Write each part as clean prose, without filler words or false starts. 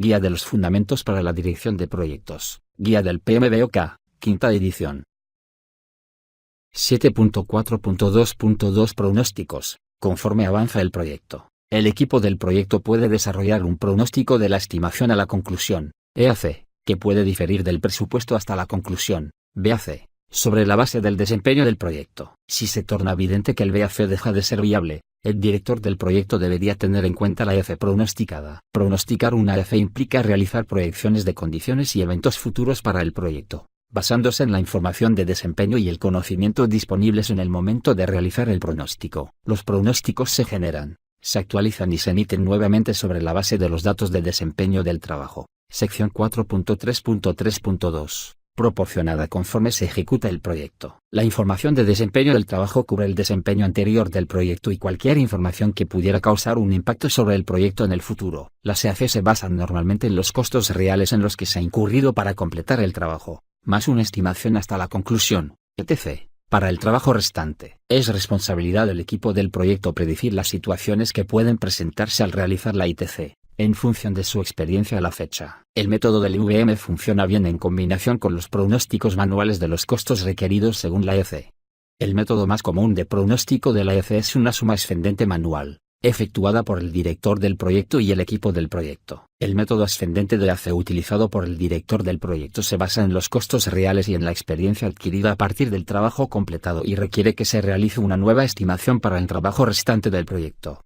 Guía de los Fundamentos para la Dirección de Proyectos, Guía del PMBOK, quinta edición. 7.4.2.2 Pronósticos. Conforme avanza el proyecto, el equipo del proyecto puede desarrollar un pronóstico de la estimación a la conclusión, EAC, que puede diferir del presupuesto hasta la conclusión, BAC, sobre la base del desempeño del proyecto. Si se torna evidente que el BAC deja de ser viable, el director del proyecto debería tener en cuenta la EAC pronosticada. Pronosticar una EAC implica realizar proyecciones de condiciones y eventos futuros para el proyecto, basándose en la información de desempeño y el conocimiento disponibles en el momento de realizar el pronóstico. Los pronósticos se generan, se actualizan y se emiten nuevamente sobre la base de los datos de desempeño del trabajo. Sección 4.3.3.2. Proporcionada conforme se ejecuta el proyecto. La información de desempeño del trabajo cubre el desempeño anterior del proyecto y cualquier información que pudiera causar un impacto sobre el proyecto en el futuro. Las EAC se basan normalmente en los costos reales en los que se ha incurrido para completar el trabajo, más una estimación hasta la conclusión, etc. Para el trabajo restante, es responsabilidad del equipo del proyecto predecir las situaciones que pueden presentarse al realizar la ITC, en función de su experiencia a la fecha. El método del IVM funciona bien en combinación con los pronósticos manuales de los costos requeridos según la EAC. El método más común de pronóstico de la EAC es una suma ascendente manual, efectuada por el director del proyecto y el equipo del proyecto. El método ascendente de EAC utilizado por el director del proyecto se basa en los costos reales y en la experiencia adquirida a partir del trabajo completado y requiere que se realice una nueva estimación para el trabajo restante del proyecto.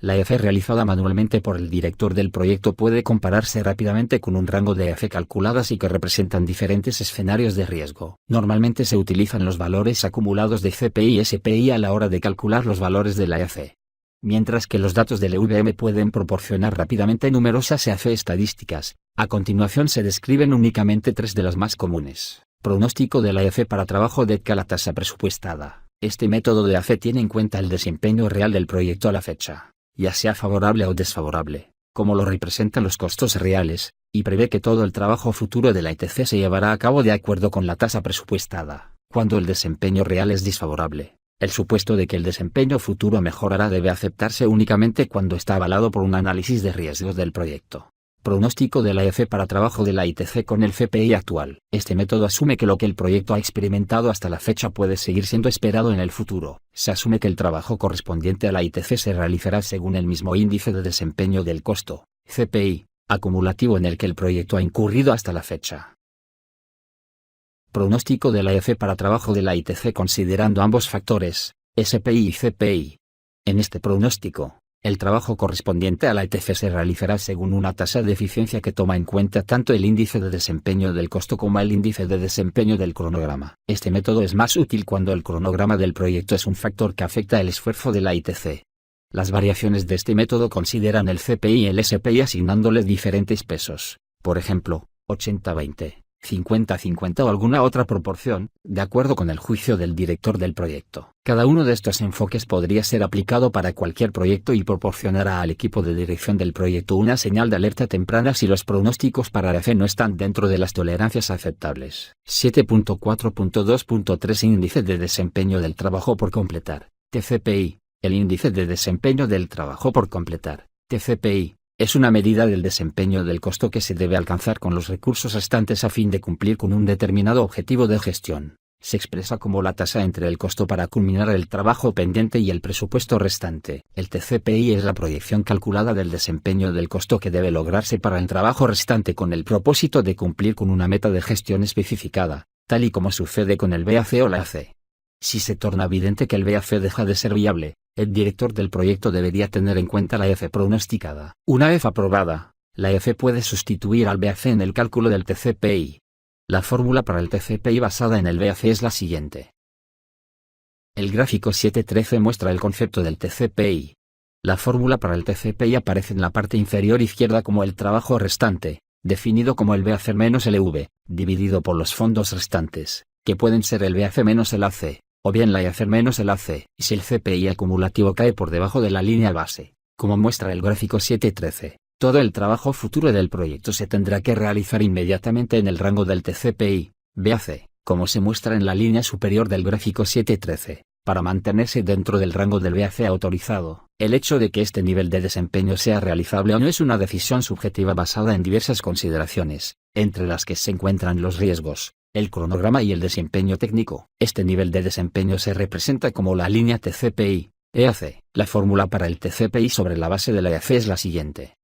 La EAC realizada manualmente por el director del proyecto puede compararse rápidamente con un rango de EAC calculadas y que representan diferentes escenarios de riesgo. Normalmente se utilizan los valores acumulados de CPI y SPI a la hora de calcular los valores de la EAC. Mientras que los datos del IVM pueden proporcionar rápidamente numerosas EAC estadísticas, a continuación se describen únicamente tres de las más comunes. Pronóstico de la EAC para trabajo de la tasa presupuestada. Este método de EAC tiene en cuenta el desempeño real del proyecto a la fecha, ya sea favorable o desfavorable, como lo representan los costos reales, y prevé que todo el trabajo futuro de la ITC se llevará a cabo de acuerdo con la tasa presupuestada. Cuando el desempeño real es desfavorable, el supuesto de que el desempeño futuro mejorará debe aceptarse únicamente cuando está avalado por un análisis de riesgos del proyecto. Pronóstico de la EAC para trabajo de la ITC con el CPI actual. Este método asume que lo que el proyecto ha experimentado hasta la fecha puede seguir siendo esperado en el futuro. Se asume que el trabajo correspondiente a la ITC se realizará según el mismo índice de desempeño del costo, CPI, acumulativo en el que el proyecto ha incurrido hasta la fecha. Pronóstico de la EAC para trabajo de la ITC considerando ambos factores, SPI y CPI. En este pronóstico, el trabajo correspondiente a la ITC se realizará según una tasa de eficiencia que toma en cuenta tanto el índice de desempeño del costo como el índice de desempeño del cronograma. Este método es más útil cuando el cronograma del proyecto es un factor que afecta el esfuerzo de la ITC. Las variaciones de este método consideran el CPI y el SPI asignándoles diferentes pesos, por ejemplo, 80-20. 50-50 o alguna otra proporción, de acuerdo con el juicio del director del proyecto. Cada uno de estos enfoques podría ser aplicado para cualquier proyecto y proporcionará al equipo de dirección del proyecto una señal de alerta temprana si los pronósticos para la EAC no están dentro de las tolerancias aceptables. 7.4.2.3 Índice de desempeño del trabajo por completar, TCPI. El índice de desempeño del trabajo por completar, TCPI, es una medida del desempeño del costo que se debe alcanzar con los recursos restantes a fin de cumplir con un determinado objetivo de gestión. Se expresa como la tasa entre el costo para culminar el trabajo pendiente y el presupuesto restante. El TCPI es la proyección calculada del desempeño del costo que debe lograrse para el trabajo restante con el propósito de cumplir con una meta de gestión especificada, tal y como sucede con el BAC o la EAC. Si se torna evidente que el BAC deja de ser viable, el director del proyecto debería tener en cuenta la EAC pronosticada. Una vez aprobada, la EAC puede sustituir al BAC en el cálculo del TCPI. La fórmula para el TCPI basada en el BAC es la siguiente. El gráfico 7.13 muestra el concepto del TCPI. La fórmula para el TCPI aparece en la parte inferior izquierda como el trabajo restante, definido como el BAC menos el EV, dividido por los fondos restantes, que pueden ser el BAC menos el AC, o bien la EAC menos el AC, y si el CPI acumulativo cae por debajo de la línea base, como muestra el gráfico 7.13, todo el trabajo futuro del proyecto se tendrá que realizar inmediatamente en el rango del TCPI, BAC, como se muestra en la línea superior del gráfico 7.13. para mantenerse dentro del rango del BAC autorizado. El hecho de que este nivel de desempeño sea realizable o no es una decisión subjetiva basada en diversas consideraciones, entre las que se encuentran los riesgos, el cronograma y el desempeño técnico. Este nivel de desempeño se representa como la línea TCPI, EAC. La fórmula para el TCPI sobre la base de la EAC es la siguiente.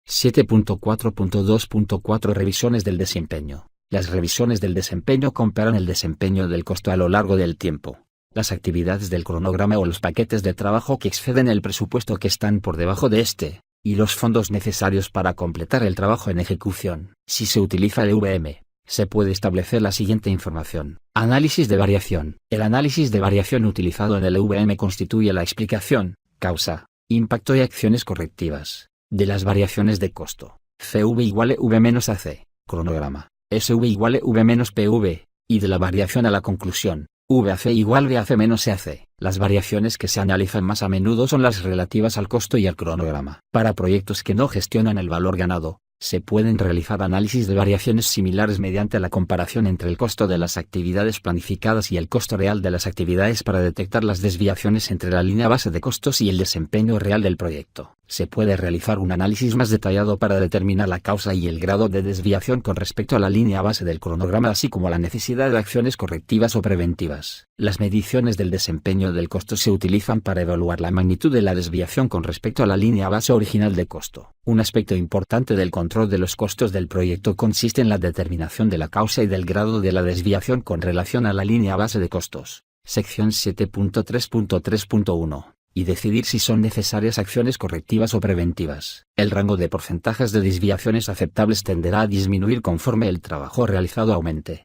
7.4.2.4 Revisiones del desempeño. Las revisiones del desempeño comparan el desempeño del costo a lo largo del tiempo. Las actividades del cronograma o los paquetes de trabajo que exceden el presupuesto que están por debajo de este, y los fondos necesarios para completar el trabajo en ejecución. Si se utiliza el EVM, se puede establecer la siguiente información. Análisis de variación. El análisis de variación utilizado en el EVM constituye la explicación, causa, impacto y acciones correctivas de las variaciones de costo. CV igual EV menos AC, cronograma. SV igual EV menos PV, y de la variación a la conclusión, VAC igual VAC menos EAC. Las variaciones que se analizan más a menudo son las relativas al costo y al cronograma. Para proyectos que no gestionan el valor ganado, se pueden realizar análisis de variaciones similares mediante la comparación entre el costo de las actividades planificadas y el costo real de las actividades para detectar las desviaciones entre la línea base de costos y el desempeño real del proyecto. Se puede realizar un análisis más detallado para determinar la causa y el grado de desviación con respecto a la línea base del cronograma, así como la necesidad de acciones correctivas o preventivas. Las mediciones del desempeño del costo se utilizan para evaluar la magnitud de la desviación con respecto a la línea base original de costo. Un aspecto importante del control de los costos del proyecto consiste en la determinación de la causa y del grado de la desviación con relación a la línea base de costos. Sección 7.3.3.1. Y decidir si son necesarias acciones correctivas o preventivas. El rango de porcentajes de desviaciones aceptables tenderá a disminuir conforme el trabajo realizado aumente.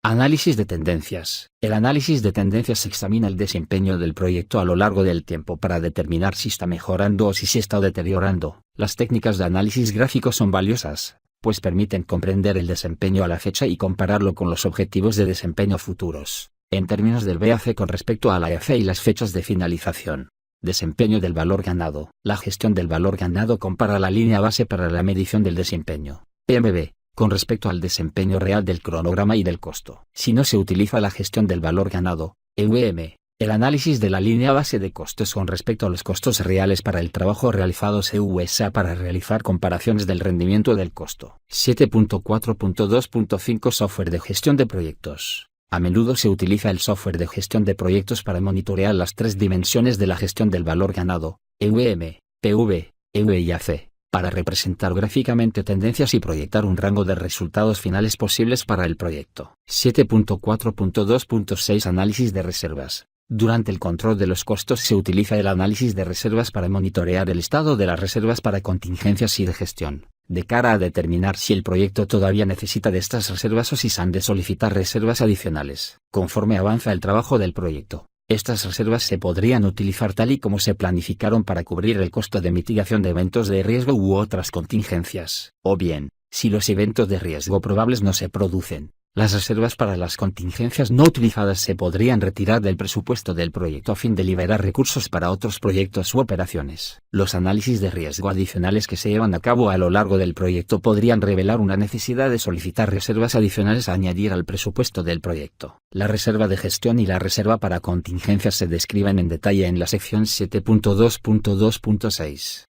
Análisis de tendencias. El análisis de tendencias examina el desempeño del proyecto a lo largo del tiempo para determinar si está mejorando o si se está deteriorando. Las técnicas de análisis gráfico son valiosas, pues permiten comprender el desempeño a la fecha y compararlo con los objetivos de desempeño futuros, en términos del BAC con respecto a la EAC y las fechas de finalización. Desempeño del valor ganado. La gestión del valor ganado compara la línea base para la medición del desempeño, PMB, con respecto al desempeño real del cronograma y del costo. Si no se utiliza la gestión del valor ganado, EVM, el análisis de la línea base de costos con respecto a los costos reales para el trabajo realizado se usa para realizar comparaciones del rendimiento del costo. 7.4.2.5 Software de gestión de proyectos. A menudo se utiliza el software de gestión de proyectos para monitorear las tres dimensiones de la gestión del valor ganado, EVM, PV, EV y AC, para representar gráficamente tendencias y proyectar un rango de resultados finales posibles para el proyecto. 7.4.2.6 Análisis de reservas. Durante el control de los costos se utiliza el análisis de reservas para monitorear el estado de las reservas para contingencias y de gestión, de cara a determinar si el proyecto todavía necesita de estas reservas o si se han de solicitar reservas adicionales. Conforme avanza el trabajo del proyecto, estas reservas se podrían utilizar tal y como se planificaron para cubrir el costo de mitigación de eventos de riesgo u otras contingencias. O bien, si los eventos de riesgo probables no se producen, las reservas para las contingencias no utilizadas se podrían retirar del presupuesto del proyecto a fin de liberar recursos para otros proyectos u operaciones. Los análisis de riesgo adicionales que se llevan a cabo a lo largo del proyecto podrían revelar una necesidad de solicitar reservas adicionales a añadir al presupuesto del proyecto. La reserva de gestión y la reserva para contingencias se describen en detalle en la sección 7.2.2.6.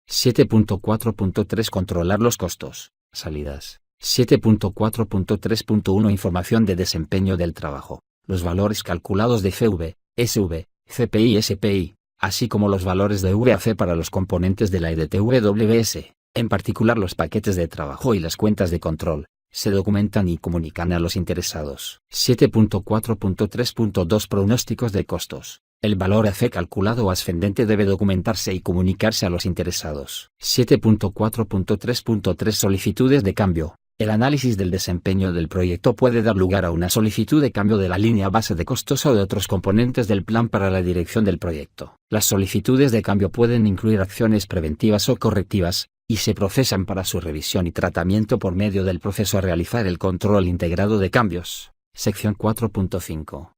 7.4.3 Controlar los costos. Salidas. 7.4.3.1 Información de desempeño del trabajo. Los valores calculados de CV, SV, CPI y SPI, así como los valores de VAC para los componentes de la EDTWS, en particular los paquetes de trabajo y las cuentas de control, se documentan y comunican a los interesados. 7.4.3.2 Pronósticos de costos. El valor AC calculado o ascendente debe documentarse y comunicarse a los interesados. 7.4.3.3 Solicitudes de cambio. El análisis del desempeño del proyecto puede dar lugar a una solicitud de cambio de la línea base de costos o de otros componentes del plan para la dirección del proyecto. Las solicitudes de cambio pueden incluir acciones preventivas o correctivas, y se procesan para su revisión y tratamiento por medio del proceso a realizar el control integrado de cambios. Sección 4.5.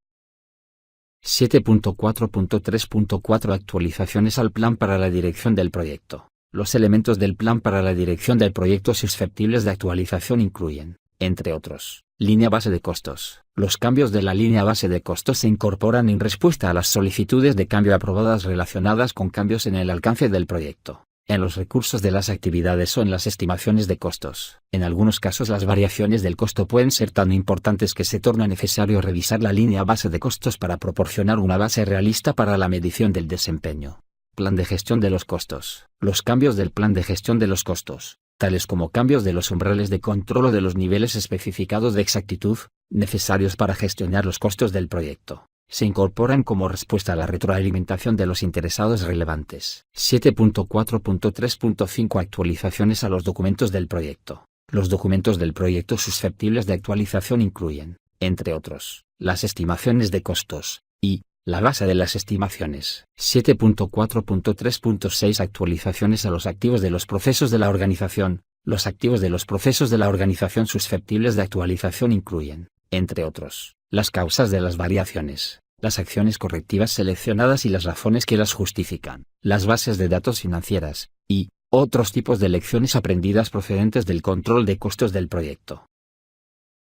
7.4.3.4 Actualizaciones al plan para la dirección del proyecto. Los elementos del plan para la dirección del proyecto susceptibles de actualización incluyen entre otros. Línea base de costos. Los cambios de la línea base de costos se incorporan en respuesta a las solicitudes de cambio aprobadas relacionadas con cambios en el alcance del proyecto, en los recursos de las actividades o en las estimaciones de costos. En algunos casos las variaciones del costo pueden ser tan importantes que se torna necesario revisar la línea base de costos para proporcionar una base realista para la medición del desempeño. Plan de gestión de los costos. Los cambios del plan de gestión de los costos, tales como cambios de los umbrales de control o de los niveles especificados de exactitud, necesarios para gestionar los costos del proyecto, se incorporan como respuesta a la retroalimentación de los interesados relevantes. 7.4.3.5 Actualizaciones a los documentos del proyecto. Los documentos del proyecto susceptibles de actualización incluyen, entre otros, las estimaciones de costos, y la base de las estimaciones. 7.4.3.6 Actualizaciones a los activos de los procesos de la organización. Los activos de los procesos de la organización susceptibles de actualización incluyen, entre otros, las causas de las variaciones, las acciones correctivas seleccionadas y las razones que las justifican, las bases de datos financieras, y otros tipos de lecciones aprendidas procedentes del control de costos del proyecto.